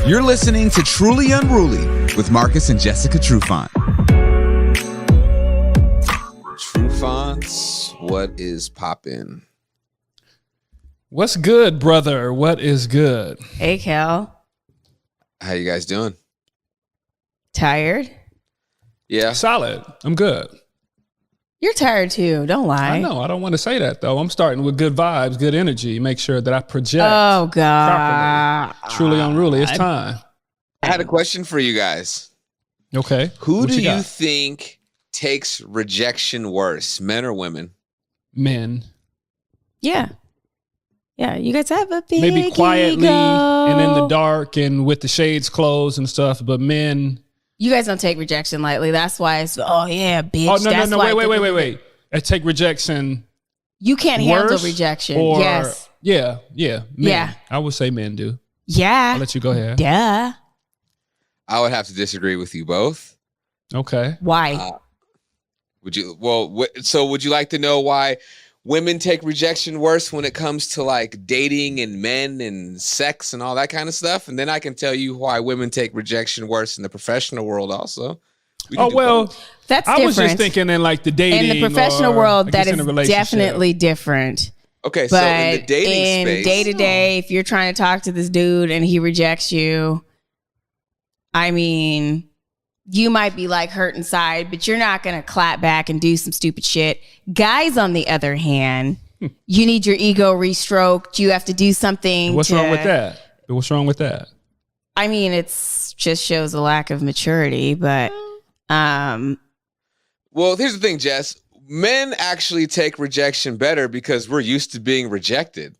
You're listening to Truly Unruly with Marcus and Jessica Trufant. Trufants, what is poppin'? What's good, brother? What is good? Hey, Cal. How you guys doing? Tired? Yeah. Solid. I'm good. You're tired too. Don't lie. I know. I don't want to say that, though. I'm starting with good vibes, good energy. Make sure that I project Oh, God. properly. Truly Unruly. It's time. I had a question for you guys. Okay. Who What do you got? think takes rejection worse, men or women? Men. Yeah. Yeah, you guys have a big Maybe quietly ego. and in the dark and with the shades closed and stuff, but men. You guys don't take rejection lightly. That's why it's, oh, yeah, bitch. Oh, no. That's why Wait. I take rejection. You can't handle worse rejection. or- Yes. Yeah. Men. Yeah. I would say men do. Yeah. I'll let you go ahead. Duh. I would have to disagree with you both. Okay. Why? Would you? Well, so would you like to know why women take rejection worse when it comes to like dating and men and sex and all that kind of stuff? And then I can tell you why women take rejection worse in the professional world also. Oh, well, That's I different. was just thinking in like the dating. In the professional or, world, I guess, that in a is relationship. definitely different. Okay, so in the But dating in space, day to day, if you're trying to talk to this dude and he rejects you, I mean, you might be like hurt inside, but you're not going to clap back and do some stupid shit. Guys, on the other hand, you need your ego restroked. You have to do something. What's wrong with that? What's wrong with that? I mean, it's just shows a lack of maturity, but well, here's the thing, Jess. Men actually take rejection better because we're used to being rejected.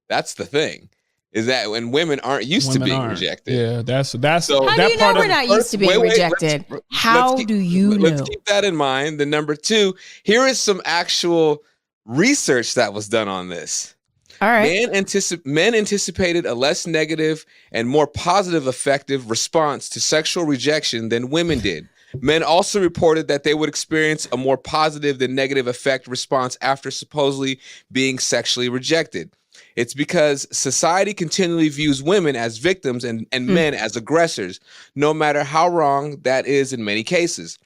That's the thing. Is that when women aren't used to being rejected. Yeah, that's So how that do you know part we're of not used to being rejected? How keep- do you know? Let's keep that in mind. Then number two, here is some actual research that was done on this. All right. Men anticipated a less negative and more positive effective response to sexual rejection than women did. Men also reported that they would experience a more positive than negative effect response after supposedly being sexually rejected. It's because society continually views women as victims and men as aggressors, no matter how wrong that is in many cases.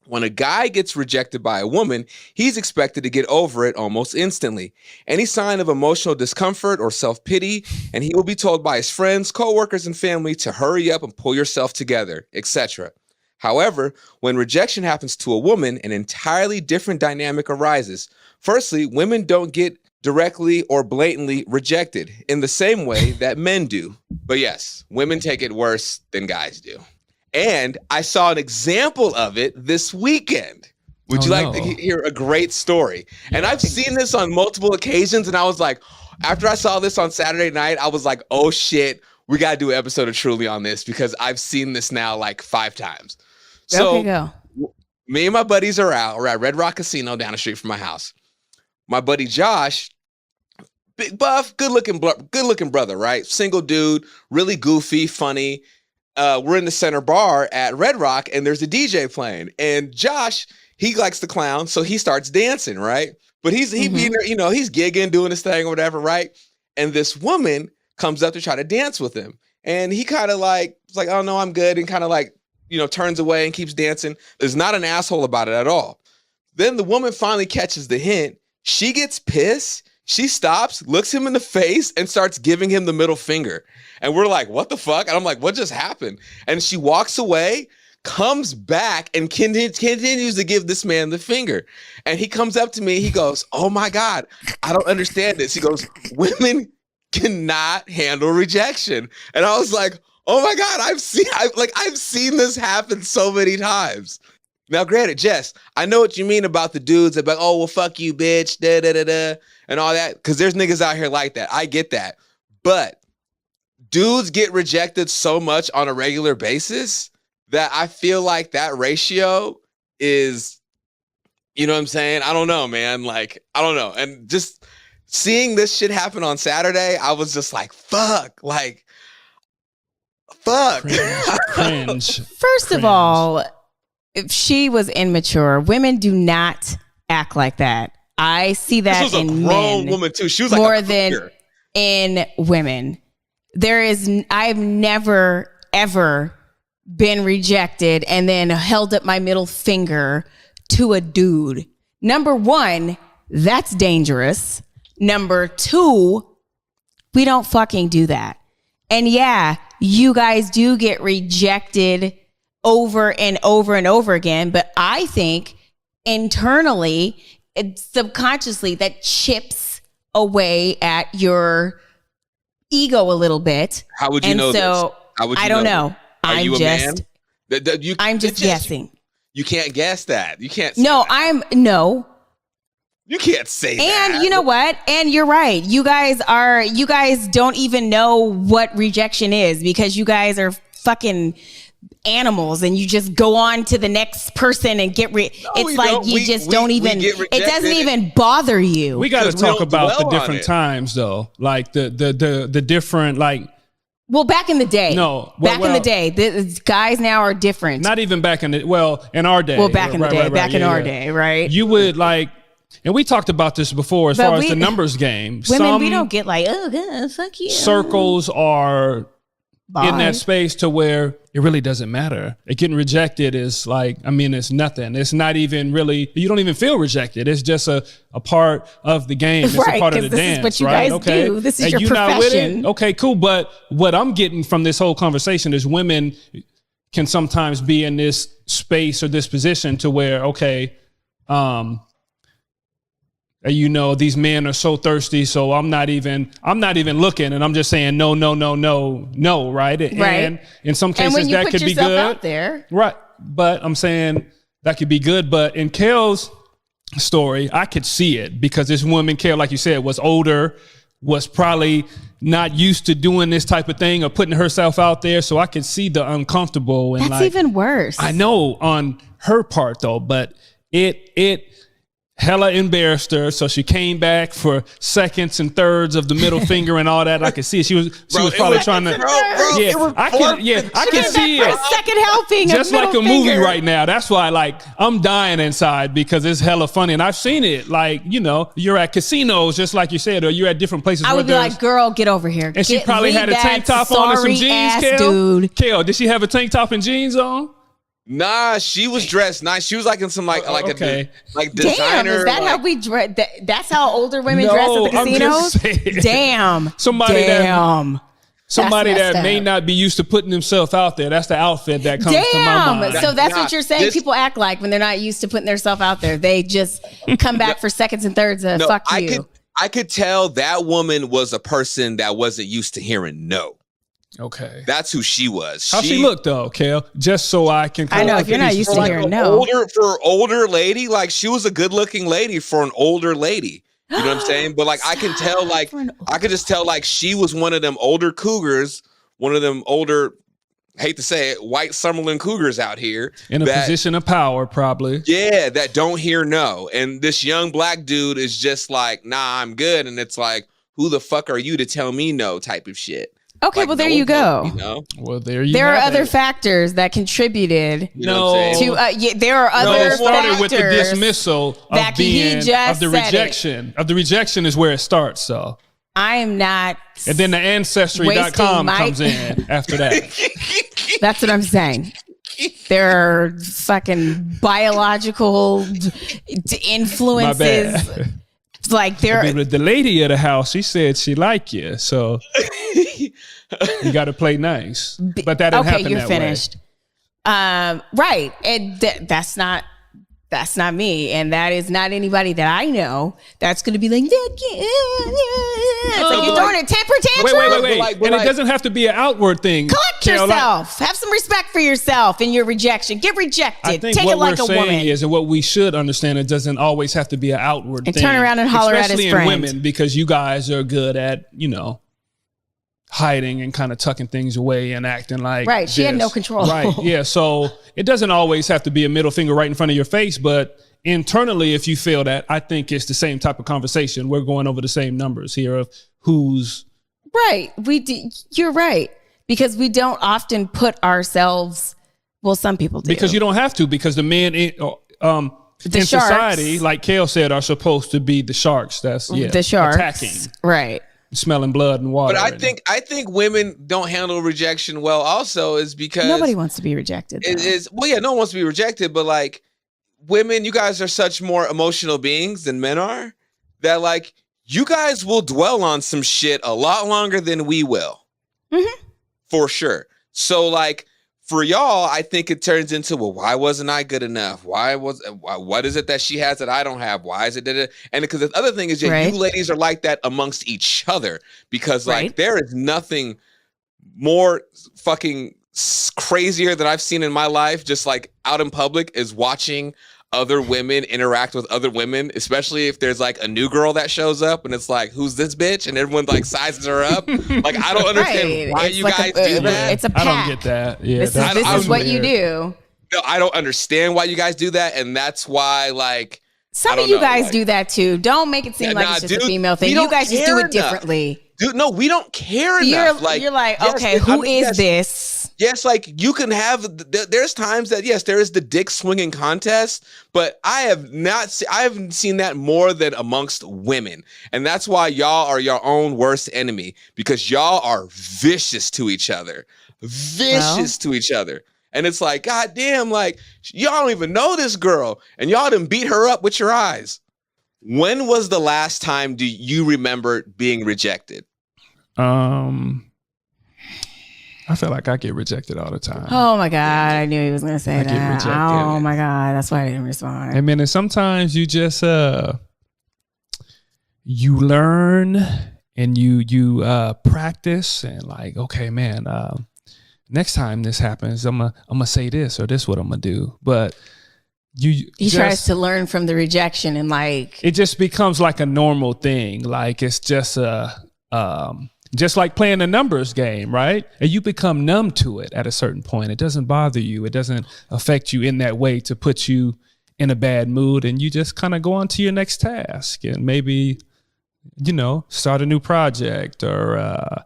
When a guy gets rejected by a woman, he's expected to get over it almost instantly. Any sign of emotional discomfort or self-pity, and he will be told by his friends, coworkers, and family to hurry up and pull yourself together, etc. However, when rejection happens to a woman, an entirely different dynamic arises. Firstly, women don't get directly or blatantly rejected in the same way that men do. But yes, women take it worse than guys do. And I saw an example of it this weekend. Would you like to hear a great story? And I've seen this on multiple occasions, and I was like, after I saw this on Saturday night, I was like, oh shit, we got to do an episode of Truly on this because I've seen this now like 5 times. So go. Me and my buddies are out. We're at Red Rock Casino down the street from my house. My buddy Josh, big buff, good looking brother, right? Single dude, really goofy, funny. We're in the center bar at Red Rock, and there's a DJ playing. And Josh, he likes to clown, so he starts dancing, right? But he's gigging, doing his thing or whatever, right? And this woman comes up to try to dance with him, and he kind of like, it's like, oh no, I'm good, and kind of like, turns away and keeps dancing. Is not an asshole about it at all. Then the woman finally catches the hint. She gets pissed. She stops, looks him in the face, and starts giving him the middle finger. And we're like, what the fuck? And I'm like, what just happened? And she walks away, comes back, and continues to give this man the finger. And he comes up to me. He goes, oh my God, I don't understand this. He goes, women cannot handle rejection. And I was like, oh my God, I've seen this happen so many times. Now, granted, Jess, I know what you mean about the dudes that be like, oh, well, fuck you, bitch, da-da-da-da, and all that, because there's niggas out here like that. I get that. But dudes get rejected so much on a regular basis that I feel like that ratio is, you know what I'm saying? I don't know, man. Like, I don't know. And just seeing this shit happen on Saturday, I was just like, fuck. Cringe. First of all, if she was immature, women do not act like that. I see that this was in a grown men woman too. She was like more a than queer. in women. I've never ever been rejected and then held up my middle finger to a dude. Number one, that's dangerous. Number two, we don't fucking do that. And yeah, you guys do get rejected over and over and over again. But I think internally, subconsciously, that chips away at your ego a little bit. How would you know this? How would you I don't know. Are you a man? I'm just guessing. You can't guess that. You can't. No, that. You can't say that. And you know what? And you're right. You guys don't even know what rejection is because you guys are fucking animals and you just go on to the next person and get it's like don't. You just don't even it doesn't even bother you. We got to talk about the different times though. Like the different like back in the day. No. Back in the day. The guys now are different. Not even back in in our day. Well, back in the day. Back in our day, right? You would like, and we talked about this before as far as the numbers game. Women, we don't get like, oh, God, fuck you. Circles are in that space to where it really doesn't matter. Getting rejected is like, it's nothing. It's not even really, you don't even feel rejected. It's just a part of the game. It's a part of the dance. This is what you guys do. This is your profession. Not with it? Okay, cool. But what I'm getting from this whole conversation is women can sometimes be in this space or this position to where, okay, these men are so thirsty, so I'm not even looking, and I'm just saying no, right? Right. And in some cases that could be good. Out there. Right. But I'm saying that could be good. But in Kale's story, I could see it because this woman, Kale, like you said, was older, was probably not used to doing this type of thing or putting herself out there. So I could see the uncomfortable and that's even worse. I know on her part though, but it hella embarrassed her, so she came back for seconds and thirds of the middle finger and all that. I could see it. She was probably trying to. I can see it. Second helping, just like a movie right now. That's why, like, I'm dying inside because it's hella funny, and I've seen it. Like, you're at casinos, just like you said, or you're at different places. I would be like, "Girl, get over here." And she probably had a tank top on and some jeans. Dude. Kale, did she have a tank top and jeans on? Nah, she was dressed nice. She was like in some like designer. Damn, is that how we dress? That's how older women dress at the casinos? Damn. Somebody that may not be used to putting themselves out there. That's the outfit that comes to my mind. So that's what you're saying. People act like when they're not used to putting themselves out there. They just come back for seconds and thirds of fuck you. I could tell that woman was a person that wasn't used to hearing no. Okay. That's who she was. How she looked though, Kale? Just so I can. I know if you're not used to hearing no. For older lady, like she was a good looking lady for an older lady. You know what I'm saying? But like I can tell, like I could just tell, like she was one of them older cougars, one of them older, hate to say it, white Summerlin cougars out here in a position of power, probably. Yeah, that don't hear no. And this young black dude is just like, nah, I'm good. And it's like, who the fuck are you to tell me no? Type of shit. Okay, like, well, there you go. Well, there you go. There are other factors that contributed there are other factors. It started with the dismissal of the rejection. Of the rejection is where it starts, so. I am not. And then the Ancestry.com comes in after that. That's what I'm saying. There are fucking biological influences. My bad. Like the lady of the house, she said she liked you, so you got to play nice. But that didn't happen that way. Okay, you're finished. Right, and that's not me, and that is not anybody that I know that's going to be like, it's like you're throwing a temper tantrum. Wait. And it doesn't have to be an outward thing. Collect yourself. Have some respect for yourself in your rejection. Get rejected. I think Take what it like we're a saying woman. is, and what we should understand, it doesn't always have to be an outward thing. And turn around and holler at his friend. Especially in women, because you guys are good at, hiding and kind of tucking things away and acting like right. She had no control. Right. Yeah. So it doesn't always have to be a middle finger right in front of your face, but internally, if you feel that, I think it's the same type of conversation. We're going over the same numbers here of who's right. You're right, because we don't often put ourselves. Well, some people do, because you don't have to, because the men in society, like Kale said, are supposed to be the sharks. That's the sharks attacking. Right. smelling blood and water. But I think women don't handle rejection well. Also, is because Nobody wants to be rejected. It is no one wants to be rejected, but like women, you guys are such more emotional beings than men are. That like you guys will dwell on some shit a lot longer than we will, for sure. So like. For y'all, I think it turns into, well, why wasn't I good enough? What is it that she has that I don't have? Why is it that? And because the other thing is, you ladies are like that amongst each other because like there is nothing more fucking crazier that I've seen in my life, just like out in public, is watching other women interact with other women, especially if there's like a new girl that shows up and it's like, who's this bitch? And everyone like sizes her up. Like, I don't understand why you guys do that. It's a pack. I don't get that. Yeah, this is what you do. No, I don't understand why you guys do that. And that's why, like, some of you guys do that too. Don't make it seem like it's just a female thing. You guys just do it differently. Dude, no, we don't care enough. You're like, okay, who is this? Yes, like you can have. There's times that yes, there is the dick swinging contest, but I haven't seen that more than amongst women, and that's why y'all are your own worst enemy because y'all are vicious to each other, and it's like, god damn, like y'all don't even know this girl, and y'all done beat her up with your eyes. When was the last time do you remember being rejected? I feel like I get rejected all the time. Oh my God. I knew he was going to say that. Get rejected. Oh my God. That's why I didn't respond. I mean, and sometimes you just, you learn and you practice and like, okay, man, next time this happens, I'm gonna say this or this what I'm gonna do. But he tries to learn from the rejection and like it just becomes like a normal thing. Like it's just just like playing a numbers game, right? And you become numb to it at a certain point. It doesn't bother you. It doesn't affect you in that way to put you in a bad mood. And you just kind of go on to your next task and maybe, start a new project or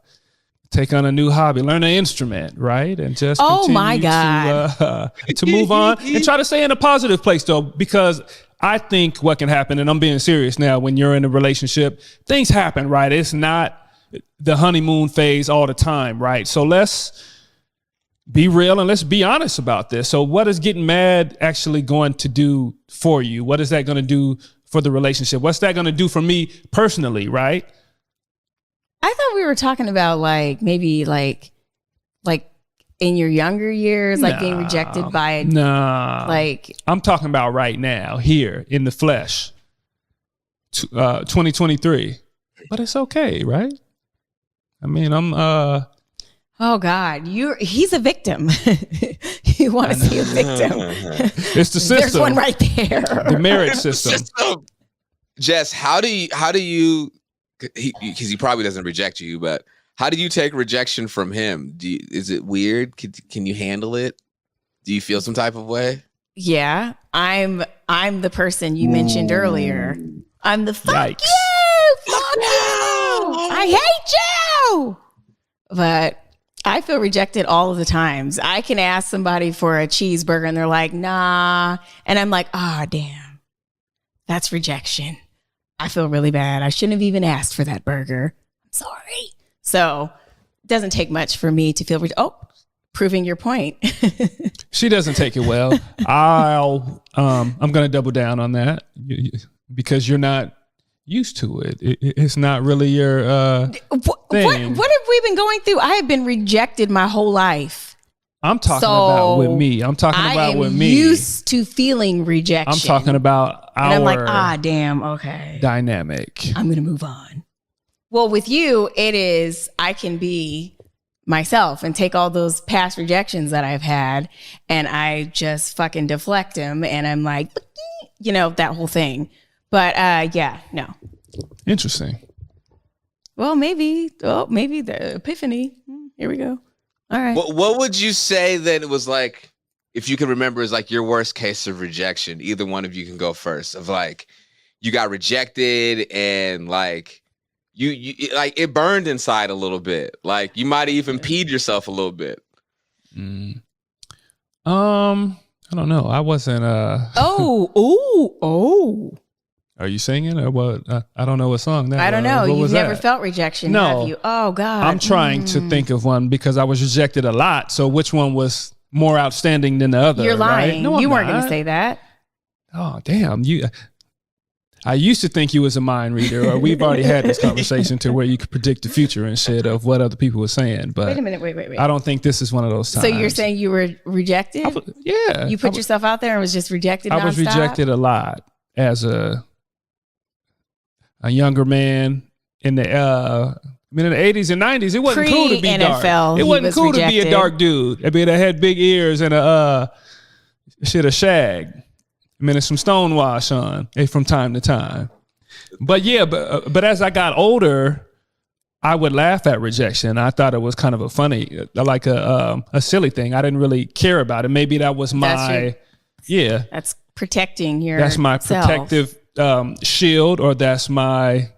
take on a new hobby, learn an instrument, right? And just continue to move on and try to stay in a positive place though, because I think what can happen, and I'm being serious now, when you're in a relationship, things happen, right? It's not the honeymoon phase all the time, right? So let's be real and let's be honest about this. So what is getting mad actually going to do for you? What is that going to do for the relationship? What's that going to do for me personally, right? I thought we were talking about like maybe like in your younger years, like being rejected by like I'm talking about right now, here in the flesh. 2023. But it's okay, right? I mean, I'm oh God, he's a victim. You want to see a victim. It's the system. There's one right there. The marriage system. Jess, how do you because he probably doesn't reject you, but how do you take rejection from him? Is it weird? Can you handle it? Do you feel some type of way? Yeah, I'm the person you mentioned earlier. I'm the fuck Yikes. you, fuck you. I hate you. But I feel rejected all of the times. I can ask somebody for a cheeseburger and they're like, nah. And I'm like, damn, that's rejection. I feel really bad. I shouldn't have even asked for that burger. I'm sorry. So it doesn't take much for me to feel proving your point. She doesn't take it well. I'm going to double down on that because you're not used to it. It's not really your thing. What have we been going through? I have been rejected my whole life. I'm talking about with me. I'm talking about with me. Used to feeling rejection. I'm talking about our and I'm like, damn, okay. Dynamic. I'm going to move on. Well, with you, it is, I can be myself and take all those past rejections that I've had and I just fucking deflect them and I'm like, that whole thing. But no. Interesting. Well, maybe the epiphany. Here we go. All right. What would you say that it was like, if you could remember, is like your worst case of rejection? Either one of you can go first. Of like, you got rejected and like you like it burned inside a little bit. Like you might have even peed yourself a little bit. I don't know. I wasn't. Are you singing or what? I don't know what song that was. I don't know. What You've was never that? felt rejection, No. have you? Oh, God. I'm trying to think of one because I was rejected a lot. So which one was more outstanding than the other? You're lying. Right? No, You I'm weren't going not. to say that. Oh, damn. I used to think you was a mind reader, or we've already had this conversation to where you could predict the future and shit of what other people were saying. But Wait a minute. Wait. I don't think this is one of those times. So you're saying you were rejected? Yeah. You put yourself out there and was just rejected I was nonstop? rejected a lot as a younger man in the in the 80s and 90s. It wasn't cool to be Pre-NFL, dark. It he wasn't was cool to be a rejected. dark dude. I mean, I had big ears and a shag. I mean, there's some stonewash on from time to time. But yeah, but as I got older, I would laugh at rejection. I thought it was kind of a funny, like a silly thing. I didn't really care about it. Maybe that was That's protecting your that's my protective shield, or that's my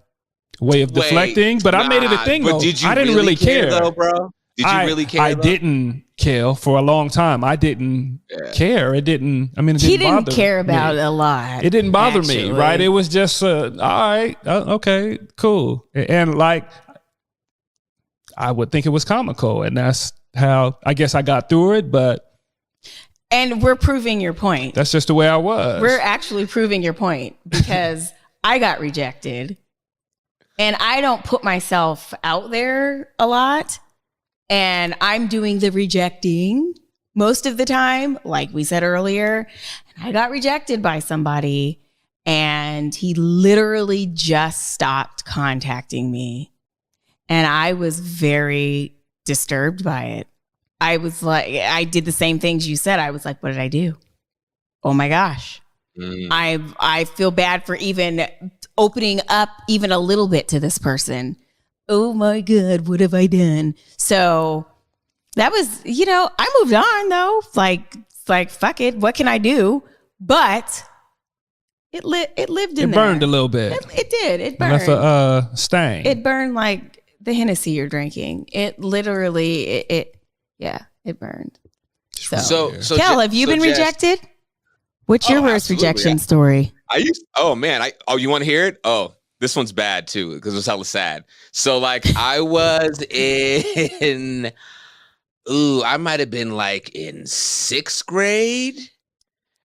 way of deflecting. But I made it a thing, but though. did you I didn't really care, though, bro? Did you really care? I didn't care for a long time. I didn't care. It didn't. I mean, He didn't bother care about me. it a lot. It didn't bother me, actually. right? It was just all right, okay, cool, and like I would think it was comical, and that's how I guess I got through it. But And we're proving your point. that's just the way I was. We're actually proving your point because I got rejected and I don't put myself out there a lot. And I'm doing the rejecting most of the time, like we said earlier. And I got rejected by somebody and he literally just stopped contacting me. And I was very disturbed by it. I was like, I did the same things you said. I was like, what did I do? Oh my gosh. I feel bad for even opening up even a little bit to this person. Oh my God, what have I done? So that was, I moved on though. Like fuck it. What can I do? But it lived in it there. burned a little bit. It did. It It burned. left a stain. It burned like the Hennessy you're drinking. It literally, it burned. So Kel, have you been Jess, rejected? What's your worst absolutely. rejection story? You want to hear it? Oh, this one's bad too because it was hella sad. So like I was I might have been like in 6th grade,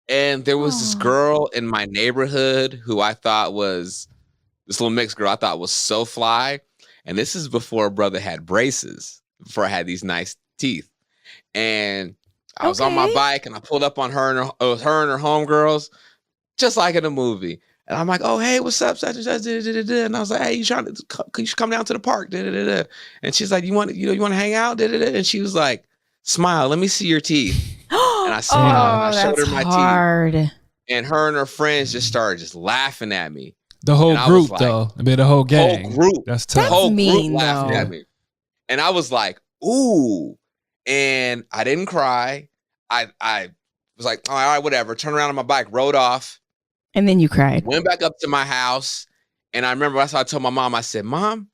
and there was this girl in my neighborhood who I thought was this little mixed girl. I thought was so fly, and this is before a brother had braces. Before I had these nice teeth, and I was on my bike and I pulled up on her and her homegirls, just like in a movie. And I'm like, oh, hey, what's up? Such and such, and I was like, hey, you should come down to the park. And she's like, you want to hang out? And she was like, smile, let me see your teeth. And I smiled and I showed her my teeth. And her and her friends just started just laughing at me. The whole group, like, though. I mean, the whole gang. Whole group. That's tough. The whole mean, group laughing though. at me. And I was like, ooh. And I didn't cry. I was like, all right, whatever. Turned around on my bike, rode off. And then you cried. Went back up to my house. And I remember that's how I told my mom, I said, Mom,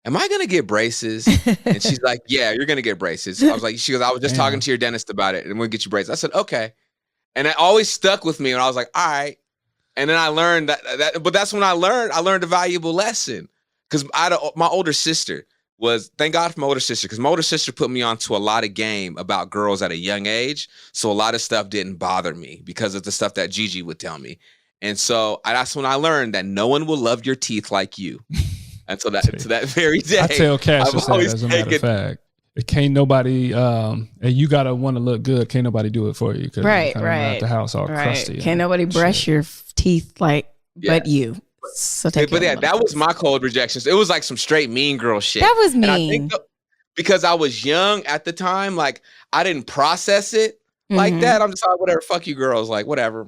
am I going to get braces? And she's like, yeah, you're going to get braces. I was like, she goes, I was just talking to your dentist about it and we'll get you braces. I said, okay. And it always stuck with me. And I was like, all right. And then I learned but that's when I learned a valuable lesson. Because my older sister thank God for my older sister, because my older sister put me onto a lot of game about girls at a young age. So a lot of stuff didn't bother me because of the stuff that Gigi would tell me. And so that's when I learned that no one will love your teeth like you. And so to that very day, I tell Cassius that, as a matter of fact. It can't nobody, and you got to want to look good. Can't nobody do it for you. Right. Out the house all crusty. Can't nobody brush your teeth but you. So but yeah, that was my cold rejections. It was like some straight mean girl shit. That was mean. And I think because I was young at the time, like I didn't process it like that. I'm just like, whatever, fuck you girls, like whatever.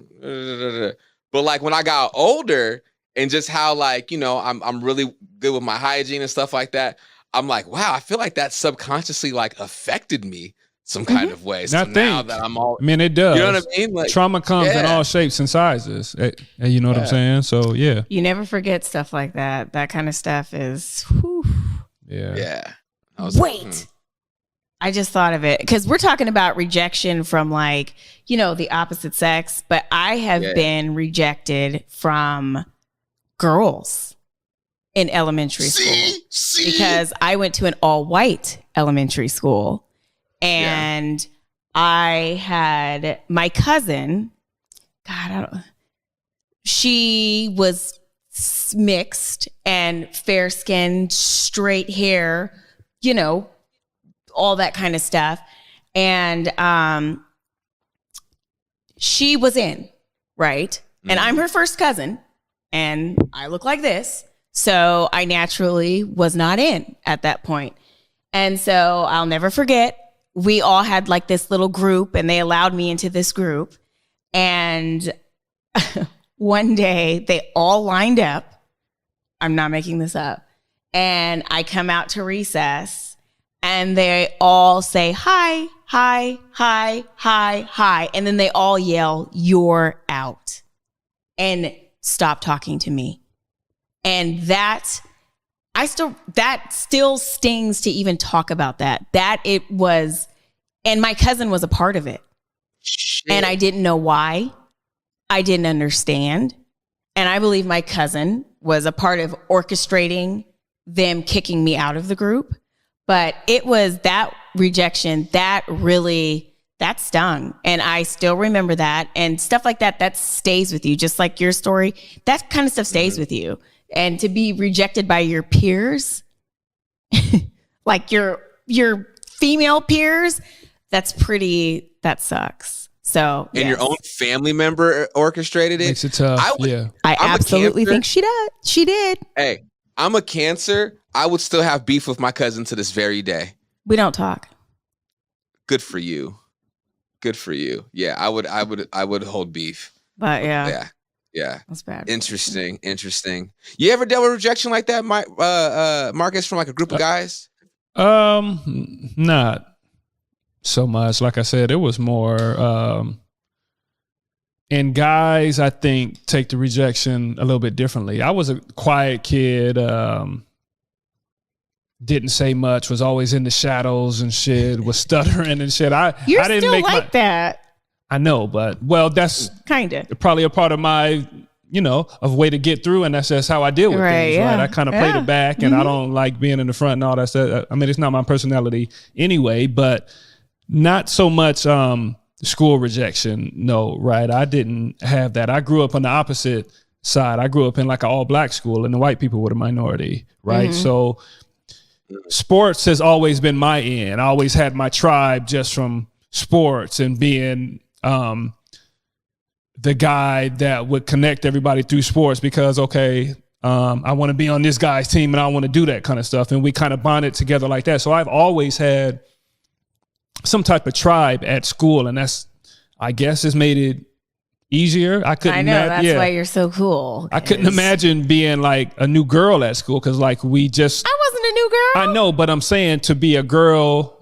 But like when I got older and just how like, I'm really good with my hygiene and stuff like that. I'm like, wow, I feel like that subconsciously like affected me some kind of way. So now that I'm all, I mean, it does. You know what I mean? Like, trauma comes in all shapes and sizes. And you know what I'm saying? So yeah. You never forget stuff like that. That kind of stuff is. Whew. Yeah. Wait. I just thought of it because we're talking about rejection from the opposite sex, but I have been rejected from girls in elementary school because I went to an all-white elementary school, and I had my cousin. God, she was mixed and fair-skinned, straight hair, you know, all that kind of stuff. And she was in, right? And I'm her first cousin, and I look like this. So I naturally was not in at that point. And so I'll never forget, we all had like this little group, and they allowed me into this group. And one day they all lined up. I'm not making this up. And I come out to recess, and they all say, hi, hi, hi, hi, hi. And then they all yell, "You're out," and stop talking to me. And that still stings to even talk about that. That it was, and my cousin was a part of it. Shit. And I didn't know why. I didn't understand. And I believe my cousin was a part of orchestrating them kicking me out of the group. But it was that rejection that stung. And I still remember that. And stuff like that stays with you. Just like your story, that kind of stuff stays with you. And to be rejected by your peers, like your female peers, that sucks. So, and your own family member orchestrated it. Makes it tough. I absolutely think she did. Hey, I'm a Cancer. I would still have beef with my cousin to this very day. We don't talk. Good for you. Yeah, I would hold beef. But yeah. Yeah. That's bad. Interesting. You ever dealt with rejection like that, Marcus, from like a group of guys? Not so much. Like I said, it was more, and guys, I think, take the rejection a little bit differently. I was a quiet kid, didn't say much, was always in the shadows and shit, was stuttering and shit. I didn't still make like that. I know, but that's kind of probably a part of my, of way to get through, and that's just how I deal with things, right? I kind of play the back, and I don't like being in the front and all that stuff. I mean, it's not my personality anyway, but not so much school rejection, no, right? I didn't have that. I grew up on the opposite side. I grew up in like an all-black school, and the white people were the minority, right? Mm-hmm. So sports has always been my end. I always had my tribe just from sports and being the guy that would connect everybody through sports because, I want to be on this guy's team and I want to do that kind of stuff. And we kind of bonded together like that. So I've always had some type of tribe at school, and that's, I guess, has made it easier. I know that's why you're so cool. I couldn't imagine being like a new girl at school because like I wasn't a new girl. I know, but I'm saying to be a girl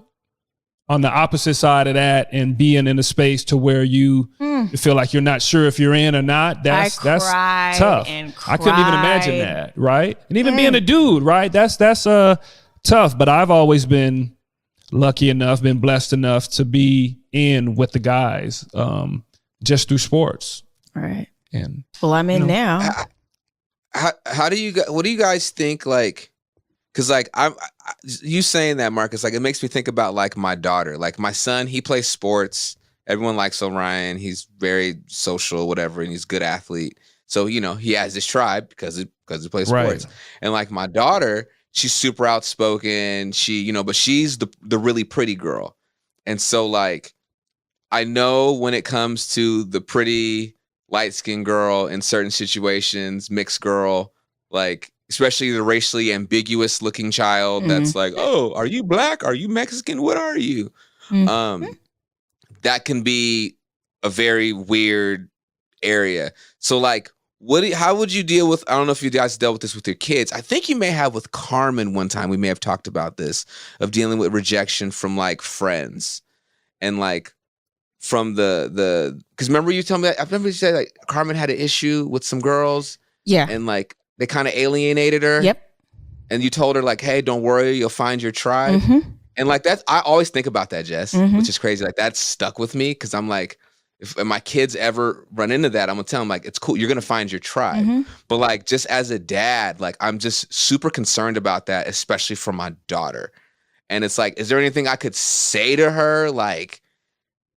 on the opposite side of that and being in a space to where you feel like you're not sure if you're in or not, that's tough. I couldn't even imagine that, right? And even being a dude, right? That's tough. But I've always been lucky enough, been blessed enough to be in with the guys, just through sports. All right. And I'm in now. What do you guys think? Like, because like you saying that, Marcus, like it makes me think about like my daughter, like my son. He plays sports. Everyone likes Orion. He's very social, whatever, and he's a good athlete. So he has this tribe because he plays sports. And like my daughter, she's super outspoken. But she's the really pretty girl. And so like I know when it comes to the pretty light-skinned girl in certain situations, mixed girl, like especially the racially ambiguous looking child that's like, oh, are you black? Are you Mexican? What are you? That can be a very weird area. So like, how would you deal with, I don't know if you guys dealt with this with your kids. I think you may have with Carmen one time. We may have talked about this, of dealing with rejection from like friends and like from the because remember you told me that, I remember you said like Carmen had an issue with some girls. Yeah. And like they kind of alienated her. Yep. And you told her like, hey, don't worry, you'll find your tribe. And like I always think about that, Jess, which is crazy. Like that stuck with me because I'm like, if my kids ever run into that, I'm gonna tell them like, it's cool. You're gonna find your tribe. But like, just as a dad, like I'm just super concerned about that, especially for my daughter. And it's like, is there anything I could say to her? Like,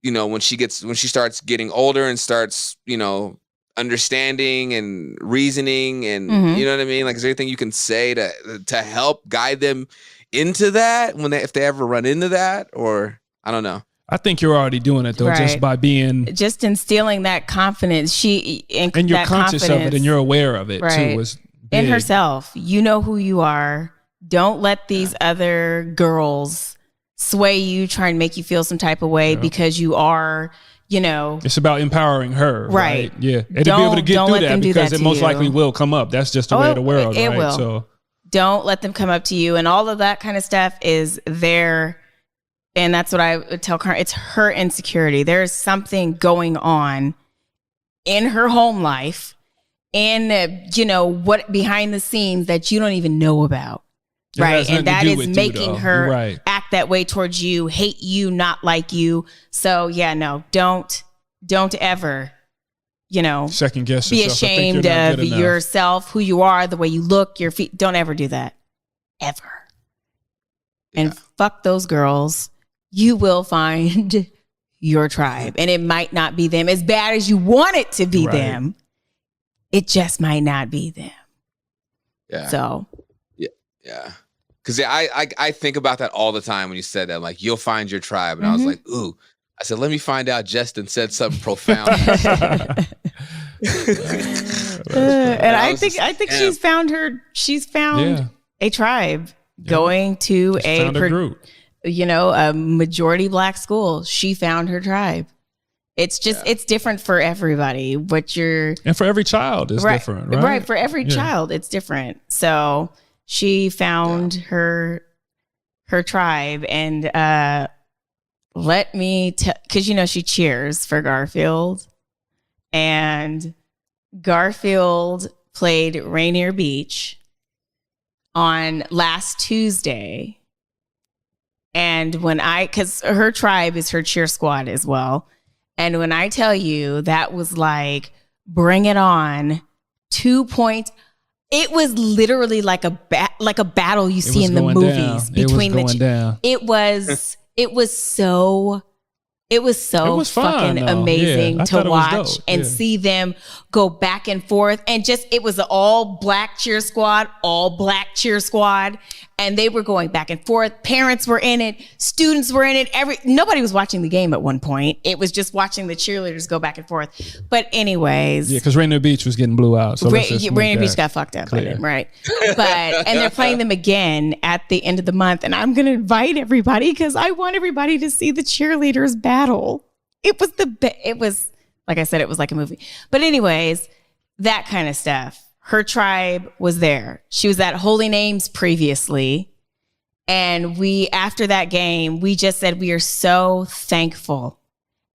you know, when she starts getting older and starts, you know, understanding and reasoning and you know what I mean? Like, is there anything you can say to help guide them into that if they ever run into that? Or I don't know. I think you're already doing it though, just by being instilling that confidence. And you're conscious of it and you're aware of it too. In herself, you know who you are. Don't let these other girls sway you, try and make you feel some type of way because you are, you know. It's about empowering her, right? Yeah, and to be able to get through that because it most likely will come up. That's just the way of the world, right? It will. So don't let them come up to you, and all of that kind of stuff is there. And that's what I would tell Karen. It's her insecurity. There's something going on in her home life and, you know, what behind the scenes that you don't even know about. Right. And that is making her act that way towards you, hate you, not like you. So, yeah, no, don't ever, you know, second guess be ashamed of yourself, who you are, the way you look, your feet. Don't ever do that. Ever. And fuck those girls. You will find your tribe. And it might not be them as bad as you want it to be them. It just might not be them. Yeah. So. Yeah. Because I think about that all the time when you said that. Like, you'll find your tribe. And I was like, ooh. I said, let me find out Justin said something profound. And I think she's found a tribe going to a group. You know, a majority Black school. She found her tribe. It's just, it's different for everybody. And for every child, it's different, right? Right. For every child, it's different. So she found her tribe. And let me tell, because, you know, she cheers for Garfield. And Garfield played Rainier Beach on last Tuesday. And because her tribe is her cheer squad as well. And when I tell you that was like, bring it on, 2 points. It was literally like a battle you see in the movies between the. It was so fucking amazing to watch and see them go back and forth. And it was an all Black cheer squad, and they were going back and forth. Parents were in it, students were in it. Nobody was watching the game at one point. It was just watching the cheerleaders go back and forth. But anyways, because Rainier Beach was getting blew out. So Rainier Beach got fucked up by them, right? And they're playing them again at the end of the month. And I'm gonna invite everybody because I want everybody to see the cheerleaders battle. It was like I said, it was like a movie. But anyways, that kind of stuff. Her tribe was there. She was at Holy Names previously. And after that game, we just said we are so thankful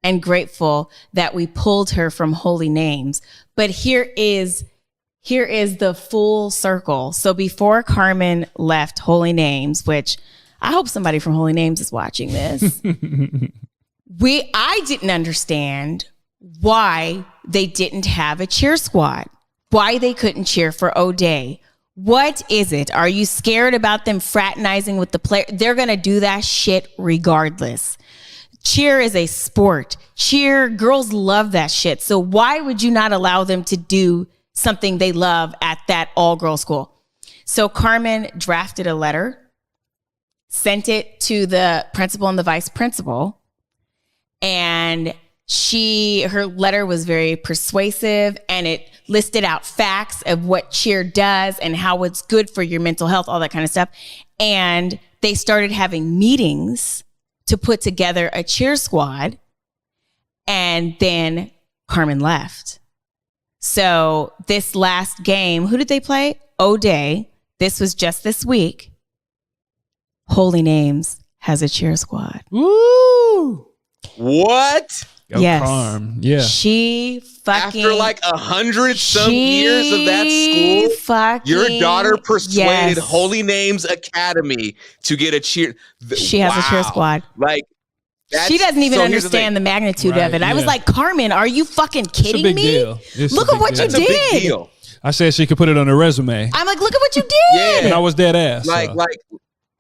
and grateful that we pulled her from Holy Names. But here is the full circle. So before Carmen left Holy Names, which I hope somebody from Holy Names is watching this, I didn't understand why they didn't have a cheer squad. Why they couldn't cheer for O'Day. What is it? Are you scared about them fraternizing with the player? They're going to do that shit regardless. Cheer is a sport. Girls love that shit. So why would you not allow them to do something they love at that all-girl school? So Carmen drafted a letter, sent it to the principal and the vice principal, and her letter was very persuasive, and it listed out facts of what cheer does and how it's good for your mental health, all that kind of stuff. And they started having meetings to put together a cheer squad. And then Carmen left. So this last game, who did they play? O'Day. This was just this week. Holy Names has a cheer squad. Woo! What? Yes. Carm. Yeah. She fucking after like 100-some years of that school, your daughter persuaded Holy Names Academy to get a cheer. She has a cheer squad. Like, She doesn't even so here's understand the magnitude Right, of it. I was yeah. like, Carmen, are you fucking It's a kidding big me? deal. It's a Look big at what deal. you That's a big did. deal. I said she could put it on her resume. I'm like, look at what you did. Yeah. And I was dead ass.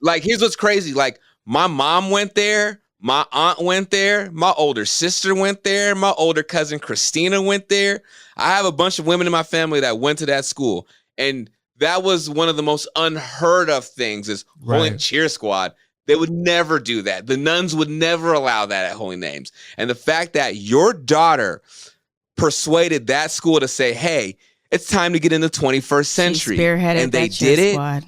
Like here's what's crazy. Like my mom went there, my aunt went there, my older sister went there, my older cousin Christina went there. I have a bunch of women in my family that went to that school, and that was one of the most unheard of things is Holy Right. Cheer Squad. They would never do that. The nuns would never allow that at Holy Names. And the fact that your daughter persuaded that school to say, hey, it's time to get in the 21st century. She spearheaded and they that cheer did it. squad.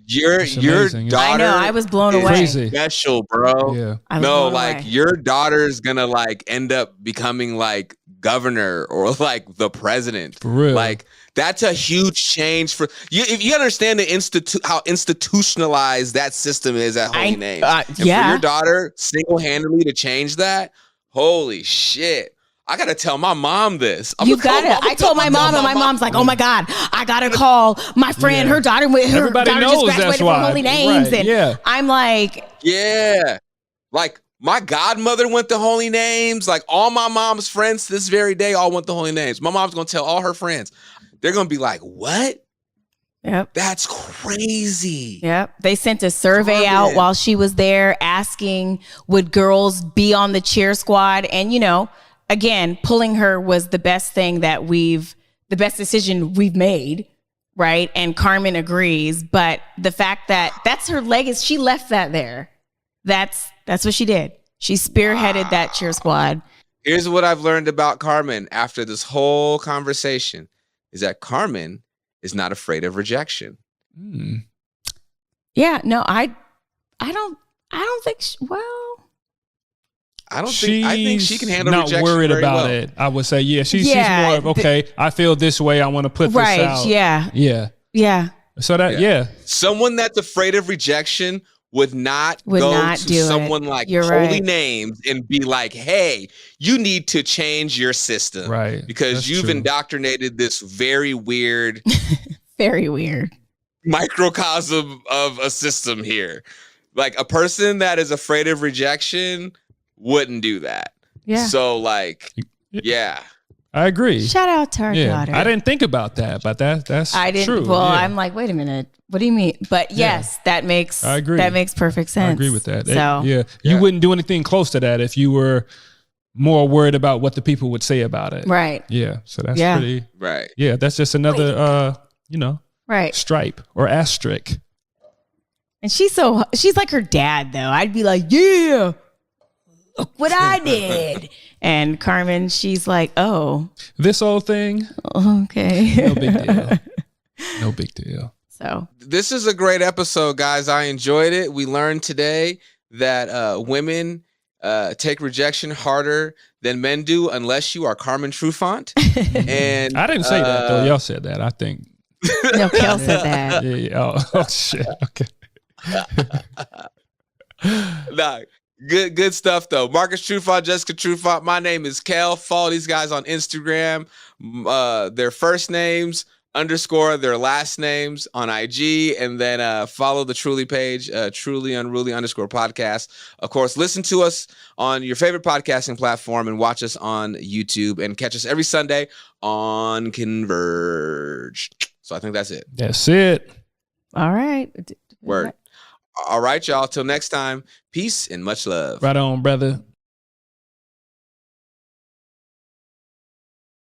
Your It's amazing. daughter I know. I was blown is away. Crazy. special, bro. Yeah. I was No, blown like away. your daughter's gonna like end up becoming like governor or like the president. For real. Like that's a huge change for you. If you understand the how institutionalized that system is at Holy Names, and for yeah. your daughter single-handedly to change that, holy shit. I gotta tell my mom this. You've got it. I told my mom, and my mom's like, "Oh my god, I gotta call my friend. Yeah. Her daughter, her Everybody daughter knows just that's graduated why. from Holy Names." Right, And yeah. I'm like, Yeah. Like my godmother went to Holy Names. Like all my mom's friends this very day all went to Holy Names. My mom's gonna tell all her friends. They're gonna be like, what? "Yep, That's crazy. yep." They sent a survey out Carmen. while she was there, asking would girls be on the cheer squad, and again, pulling her was the best decision we've made, right? And Carmen agrees, but the fact that that's her legacy, she left that there. That's what she did. She spearheaded that cheer squad. Here's what I've learned about Carmen after this whole conversation is that Carmen is not afraid of rejection. Mm. Yeah, no, I don't think. I think she can handle not rejection worried very about well. it. I would say, yeah, she's Yeah, more of, okay, I feel this way. I want to put this Right? out. Yeah, Yeah. yeah. So that, yeah. Someone that's afraid of rejection would not Would go not to do it. someone like You're Holy right. Names and be like, hey, you need to change your system. Right. Because That's you've true. indoctrinated this very weird Very weird. microcosm of a system here. Like a person that is afraid of rejection wouldn't do that. Yeah. So like, yeah. I agree. Shout out to our daughter. I didn't think about that, but that's I didn't. true. Well, yeah. I'm like, wait a minute. What do you mean? But yes, that makes. I agree. That makes perfect sense. I agree with that. So yeah, you wouldn't do anything close to that if you were more worried about what the people would say about it. right, Yeah. So that's Yeah. pretty. Right. Yeah, that's just another, right. stripe or asterisk. And she's like her dad though. I'd be like, yeah, look what I did. And Carmen, she's like, oh, This whole thing, okay. no big deal. No big deal. So This is a great episode, guys. I enjoyed it. We learned today that women take rejection harder than men do unless you are Carmen Trufant. And I didn't say that though. Y'all said that. I think. no, Kel said that. Yeah. Oh shit. Okay. Nah, good stuff though. Marcus Trufant, Jessica Trufant. My name is Kel. Follow these guys on Instagram. Their first names _ their last names on IG, and then follow the Truly page, Truly Unruly _ podcast. Of course, listen to us on your favorite podcasting platform and watch us on YouTube and catch us every Sunday on Converge. So I think that's it. That's it. All right. Word. All right, y'all. Till next time. Peace and much love. Right on, brother.